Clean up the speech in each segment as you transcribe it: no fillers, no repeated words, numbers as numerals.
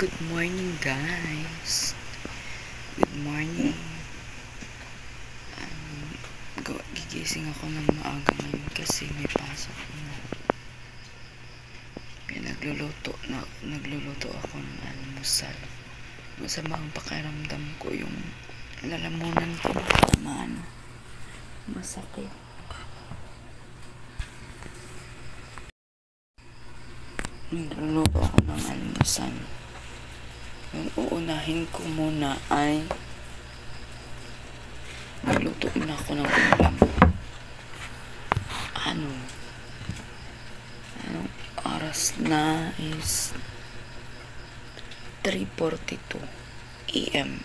Good morning, guys. Good morning. Gigising ako ng maaga ngayon kasi may pasok na. Kaya nagluluto ako ng almusal. Masama ang pakiramdam ko, yung lalamunan ko naman. Masakit. Nagluluto ako ng almusal. Yung uunahin ko muna ay nagluto na ako ng ulam. Anong oras na is 3:42 AM.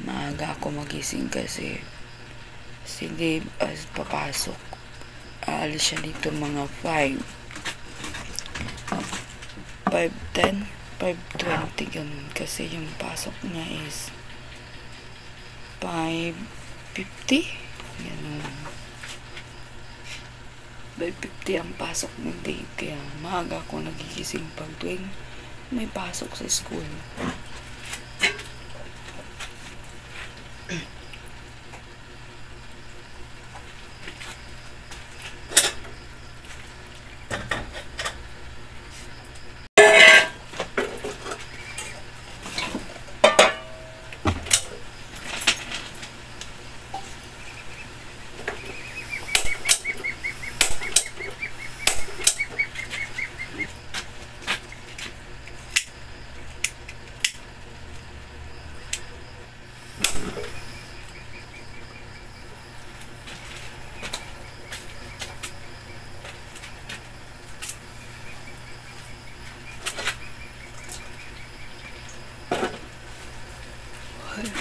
Maaga ako magising kasi si Dave as papasok. Aalis siya dito mga 5:10, 5:20 ganun. Kasi yung pasok niya is 5:50 ganun. 5:50 ang pasok ng Dave. Kaya maaga ako nagigising pag tuwing may pasok sa school.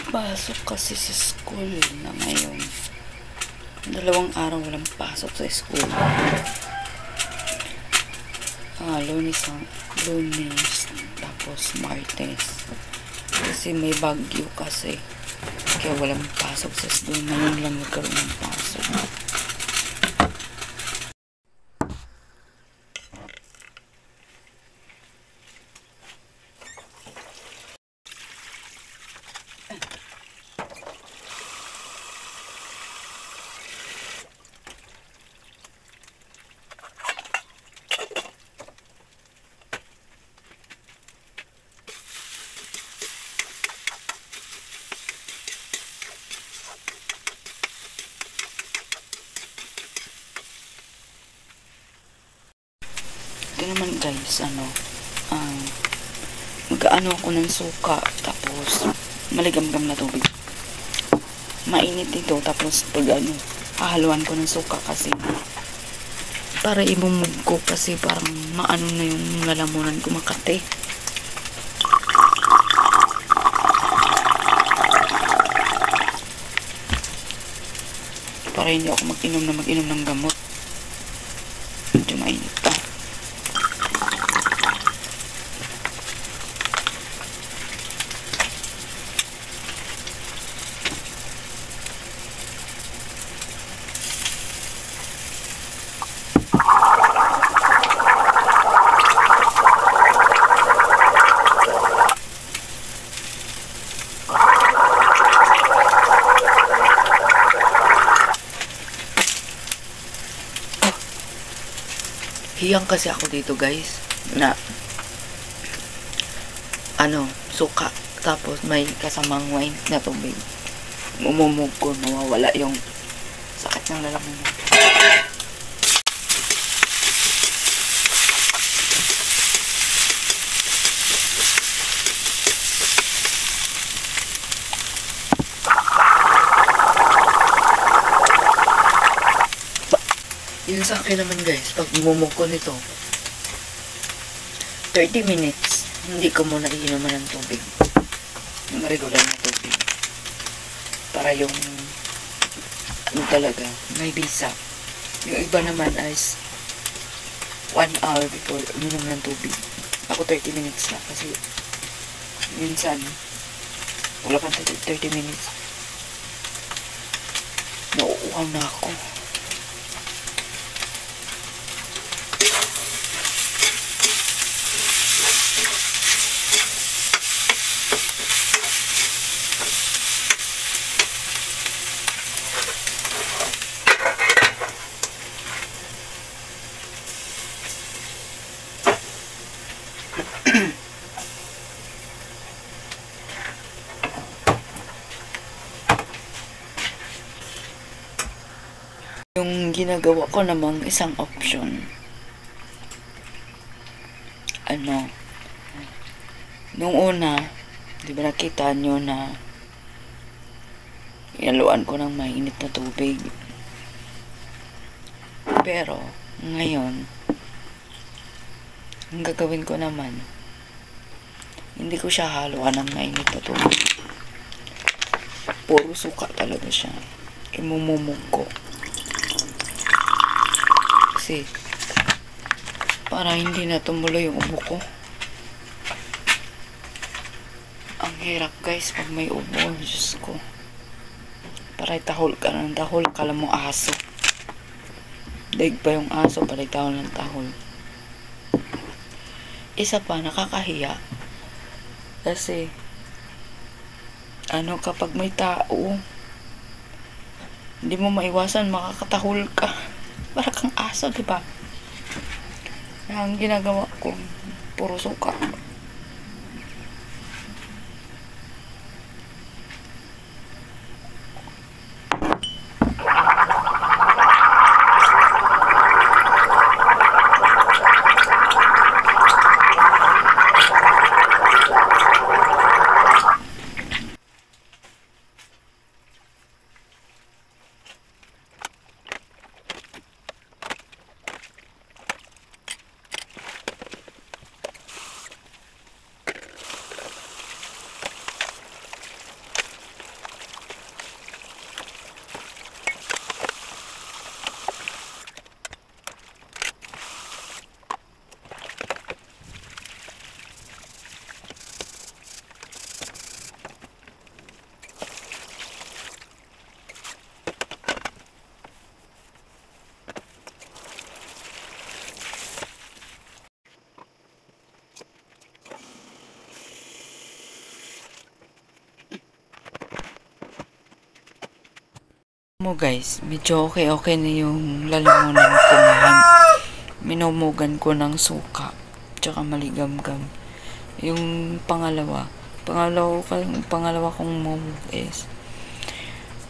Pasok kasi sa school na ngayon. 2 araw walang pasok sa school. Lunes, tapos Martes. Kasi may bagyo kasi. Kaya walang pasok sa school. Ngayon lang nagkaroon ng pasok. Ito naman guys, mag-ano ako ng suka, tapos maligamgam na tubig. Mainit ito, tapos pag hahaluan ko ng suka kasi para imumog ko kasi parang maano na yung lalamunan ko, makate. Para hindi ako mag-inom ng gamot. Medyo mainit pa. Hiyang kasi ako dito guys na suka tapos may kasamang wine na tubig. Mumumog ko, mawawala yung sakit ng lalamunan. Yun sa akin naman guys, pag mumog ko nito 30 minutes, hindi ko muna iinuman ng tubig, yung regular na tubig, para yung talaga may bisa. Yung iba naman is 1 hour before uminom ng tubig. Ako 30 minutes na kasi minsan wala pang 30 minutes nauuhaw na ako. Yung ginagawa ko namang isang option, nung una, di ba nakita nyo na inaluan ko ng mainit na tubig. Pero, ngayon, ang gagawin ko naman, hindi ko siya haluan ng mainit na tubig. Puro suka talaga siya. Imumumog ko. Kasi, para hindi na tumuloy yung ubo ko. Ang hirap guys pag may ubo. Diyos ko. Para tahol ka ng tahol. Kala mo aso. Daig pa yung aso. Para tahol ng tahol. Isa pa, nakakahiya. Kasi, kapag may tao, hindi mo maiwasan, makakatahol ka. Para kang aso, diba? Ang ginagawa ko, puro suka. Mo guys, medyo okay na yung lalamunan ko ngayon. Minumugan ko ng suka, tsaka maligam-gam. Yung pangalawa kong momog is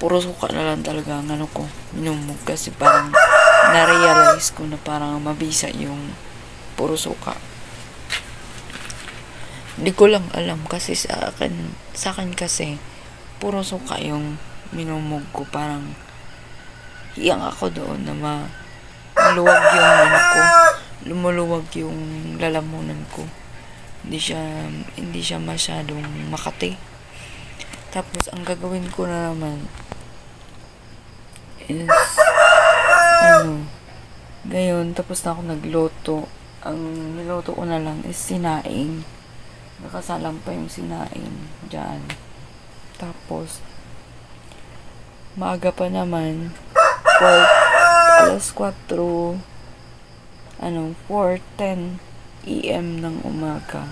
puro suka na lang talaga ang ko, minumog kasi parang na-realize ko na parang mabisa yung puro suka. Di ko lang alam kasi sa akin kasi puro suka yung minumog ko, parang hiyang ako doon na maluwag yung ko, lumuluwag yung lalamunan ko. Hindi siya masyadong makati. Tapos ang gagawin ko na naman is ngayon tapos na ako nagluto. Ang niluto ko na lang is sinaing. Nakasalang pa yung sinaing dyan. Tapos maaga pa naman, alas 4, 4:10 AM ng umaga.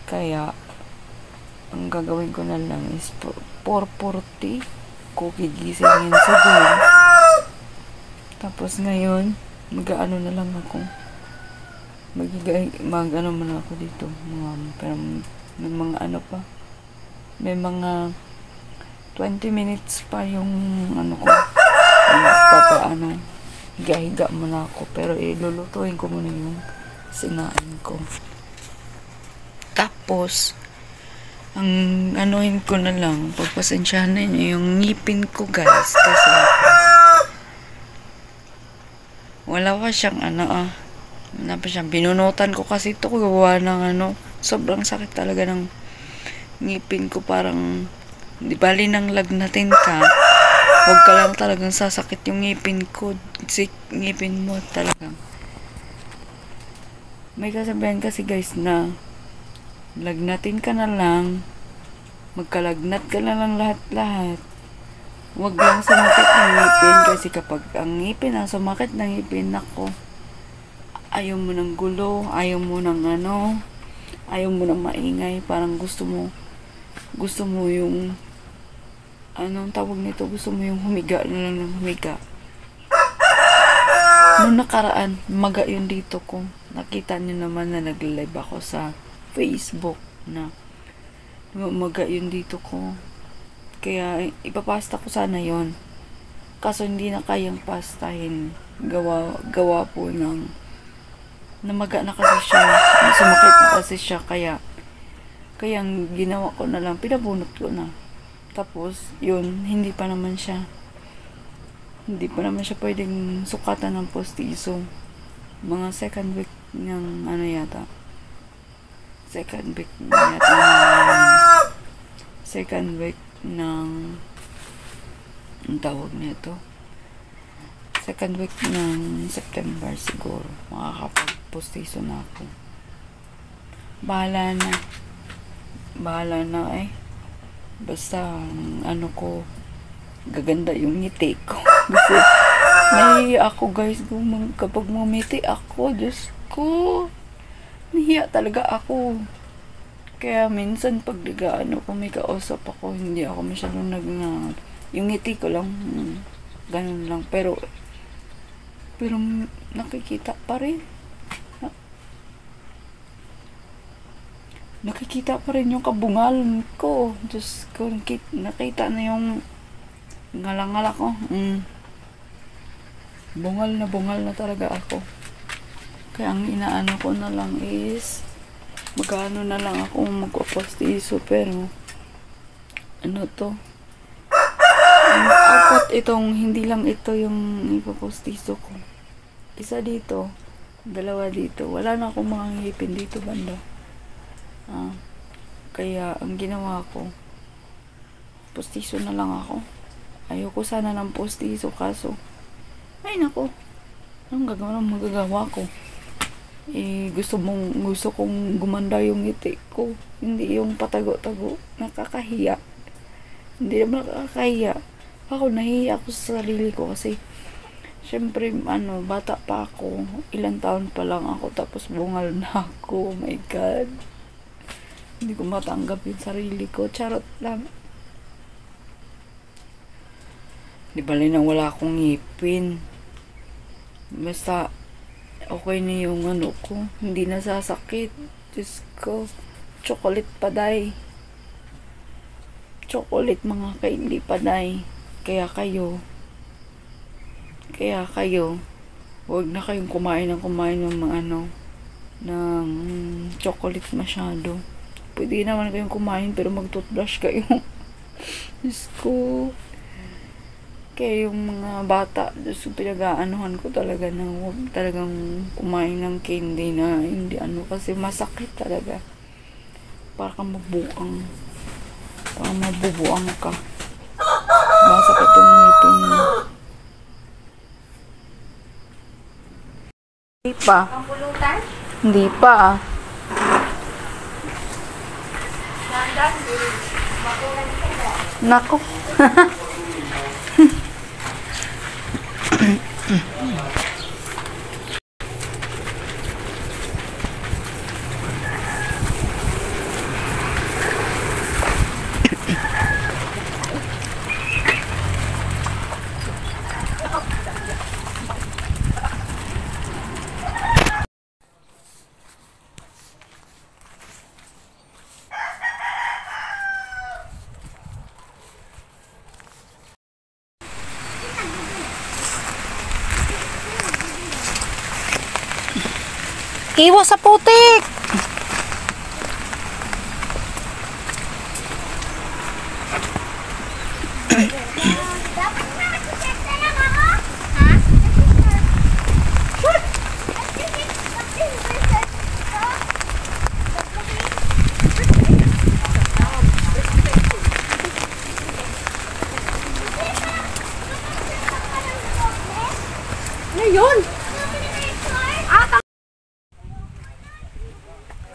Kaya, ang gagawin ko na lang is 4:40 ko gigisingin sa doon. Tapos ngayon, mag-ano na lang ako. Mag-ano man ako dito. Pero may mga pa. May mga 20 minutes pa yung ko. Higa-higa muna ako. Pero ilulutuin ko muna yung sinain ko. Tapos, ang anuhin ko na lang, pagpasensyahan niyo yung ngipin ko guys. Kasi, wala pa siyang wala pa siyang binunutan ko kasi ito ko gawa ng sobrang sakit talaga ng ngipin ko. Parang di bali nang lagnatin ka, huwag ka lang talagang sasakit yung ngipin ko. Ngipin mo talagang may kasabihan kasi guys na lagnatin ka na lang, magkalagnat ka na lang lahat. Huwag lang sumakit ng ngipin kasi kapag ang ngipin ang sumakit ng ngipin, ako ayaw mo ng gulo, ayaw mo ng ayaw mo ng maingay, parang gusto mo yung anong tawag nito, gusto mo yung humiga na lang ng humiga. Noong nakaraan, maga yun dito ko. Nakita niyo naman na nag-live ako sa Facebook na maga yun dito ko. Kaya ipapasta ko sana yon. Kaso hindi na kayang pastahin. Gawa po ng namaga na kasi siya. Sumakit na kasi siya. Kaya ang ginawa ko na lang, pinabunot ko na. Tapos, yun, hindi pa naman siya pwedeng sukatan ng postiso. Mga second week ng yata. Second week ng ang tawag nito. Second week ng September siguro. Makakapag-postiso na ako. Bahala na eh. Basta, ko, gaganda yung ngiti ko. Kasi, nahihiya ako guys, kapag mamiti ako, Diyos ko, nahihiya talaga ako. Kaya minsan pag kung may kausap ako, hindi ako masyadong yung ngiti ko lang, ganun lang. Pero nakikita pa rin. Nakikita pa rin yung kabungalan ko. Diyos ko, nakita na yung ngala-ngala ko. Bungal na talaga ako. Kaya ang inaano ko na lang is magkano na lang ako magpapostiso. Pero apat hindi lang ito yung ipapostiso ko. Isa dito, dalawa dito. Wala na akong mga ngipin dito banda. Kaya ang ginawa ko, postiso na lang ako. Ayoko sana ng postiso, kaso ay nako, anong magagawa ko? Gusto kong gumanda yung ngiti ko, hindi yung patago-tago. Nakakahiya. Hindi naman nakakahiya. Ako, nahihiya ako sa sarili ko kasi syempre, bata pa ako. Ilang taon pa lang ako, tapos bungal na ako. Oh my God. Hindi ko matanggap yung sarili ko. Charot lang. Di bali nang wala akong ngipin. Basta, okay na yung ko. Hindi na sasakit. Diyos ko. Chocolate paday. Chocolate mga hindi paday. Kaya kayo, huwag na kayong kumain ng mga ng chocolate masyado. Pwede naman kayong kumain pero mag-toothbrush kayo. Diyos ko. Kaya yung mga bata, pinag-aanuhan ko talaga na huwag talagang kumain ng candy na hindi kasi masakit talaga. Parang mabubuang ka. Masakit yung ngipin mo. Hindi pa. Hindi pa. Nako. Iwas sa putik! Ngayon!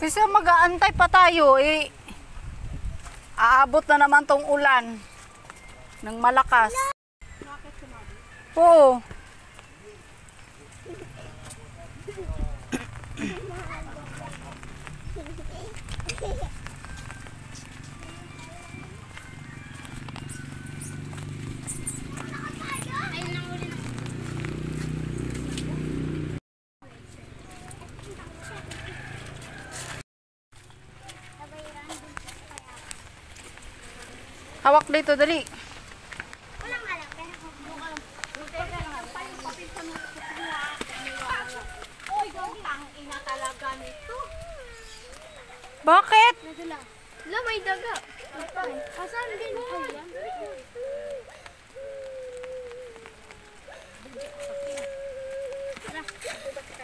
Kasi mag-aantay pa tayo aabot na naman tong ulan ng malakas. Oo. Hawak dito, dali. Bakit? Nadala. La, may daga. Asan din?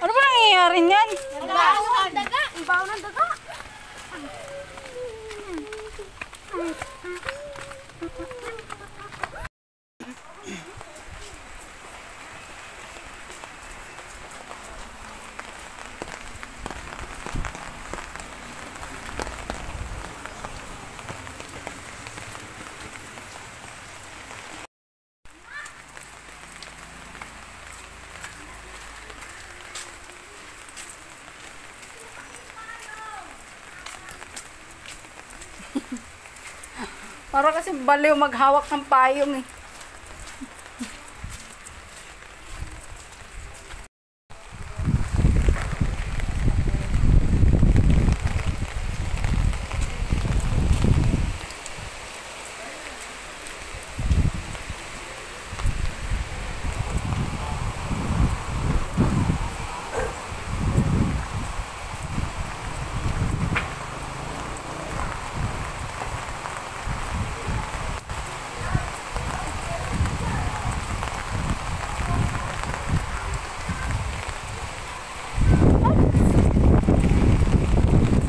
Ano ba nangyayari niyan? Ibaw ng daga. Ibaw ng daga. Para kasi baliw maghawak ng payong eh.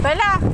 Bella!